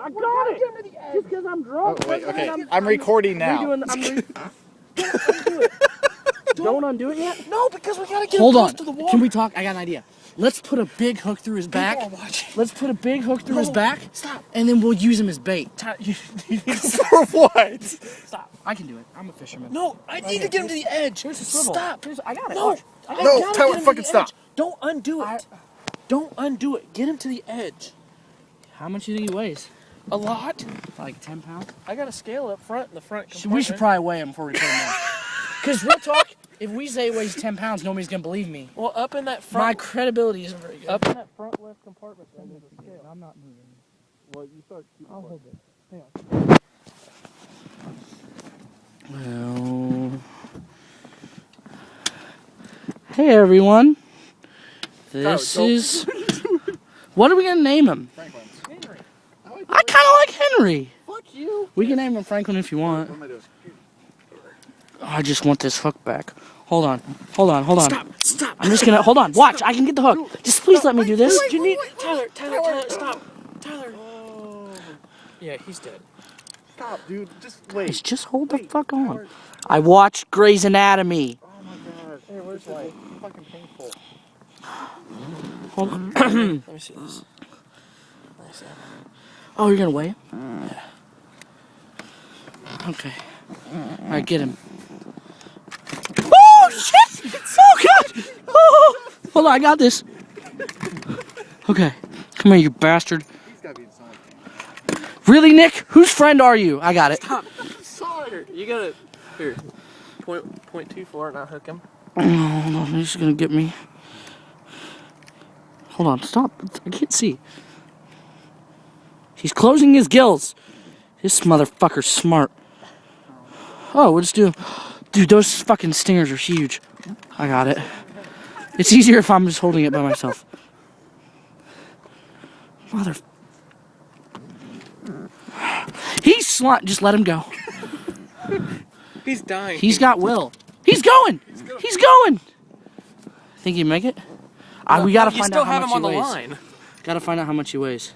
I got it. Just because I'm drunk. Oh, wait, okay. I'm recording now. Don't undo it. Don't undo it yet? No, because we gotta get Hold close on. to the water. Can we talk? I got an idea. Let's put a big hook through his back. Let's put a big hook through his back. Stop. And then we'll use him as bait. For what? Stop. I can do it. I'm a fisherman. No, I need to get him to the edge. Here's the swivel. Stop. I got it. No. Watch. No, Tyler, fucking stop. Don't undo it. Don't undo it. Get him to the edge. How much do you think he weighs? A lot. Like 10 pounds? I got a scale up front in the front compartment. We should probably weigh him before we put him in. Because real talk, if we say he weighs 10 pounds, nobody's going to believe me. Well, up in that My front. credibility isn't very good. Up in that front left compartment. There, there's a scale. I'm not moving. Well, you start. I'll hold it. Hang on. Well, hey everyone. This is. What are we gonna name him? Franklin. Henry. I kind of like Henry. Fuck you. We can name him Franklin if you want. What am I doing? I just want this hook back. Hold on. Stop. I'm just gonna hold on. Watch. I can get the hook. Just please let me do this. You need Tyler. Stop. Tyler. Oh. Yeah, he's dead. Stop, dude. Just wait. Just hold the fuck on. I watched Grey's Anatomy. Oh my god. Hey, where's the light? Fucking painful. Hold on. Let me see this. Nice. Oh, you're gonna weigh him? Yeah. Okay. All right, get him. Oh shit! Oh god! Oh. Hold on, I got this. Okay, come here, you bastard. He's gotta be inside. Really, Nick? Whose friend are you? I got it. Stop. Sorry. You got it. Here. Point 24 and I'll hook him. Oh, hold on, he's gonna get me. Hold on, stop. I can't see. He's closing his gills. This motherfucker's smart. Oh, we'll just do. Dude, those fucking stingers are huge. I got it. It's easier if I'm just holding it by myself. Mother. He's slot. Just let him go. He's dying. He's got will. He's going. He's going. Think you make it? We gotta find out how much he weighs. You still have him on the line. Gotta find out how much he weighs.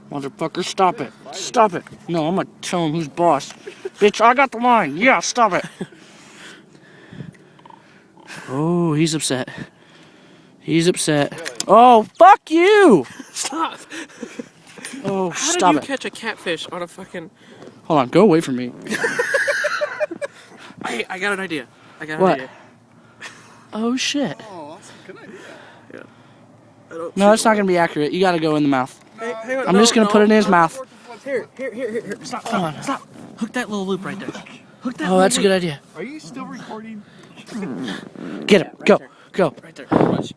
Motherfucker, stop it. Stop it. No, I'm gonna tell him who's boss. Bitch, I got the line. Yeah, stop it. Oh, he's upset. He's upset. Really? Oh, fuck you! Stop. Oh, How stop did it. you catch a catfish on a fucking... Hold on, go away from me. Hey, I got an idea. What? Oh, shit. Oh, that's a good idea. No, that's not gonna be accurate. You gotta go in the mouth. Hey, hang on, I'm just gonna put it in his mouth. Here. Stop. Hook that little loop right there. Hook that. Oh, that's a good idea. Are you still recording? Get him. Go. Go. Right there. How much?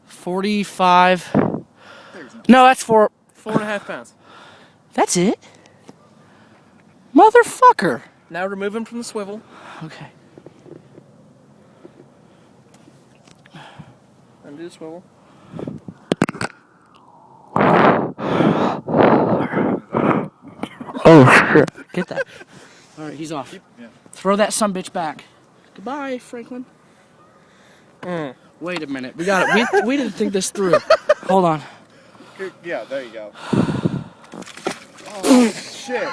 45. No, that's 4.5 pounds. That's it? Motherfucker. Now remove him from the swivel. Okay. Undo the swivel. Oh, shit. Get that. All right, he's off. Yeah. Throw that sumbitch back. Goodbye, Franklin. Wait a minute. We got it. We didn't think this through. Hold on. Yeah, there you go. Oh, shit.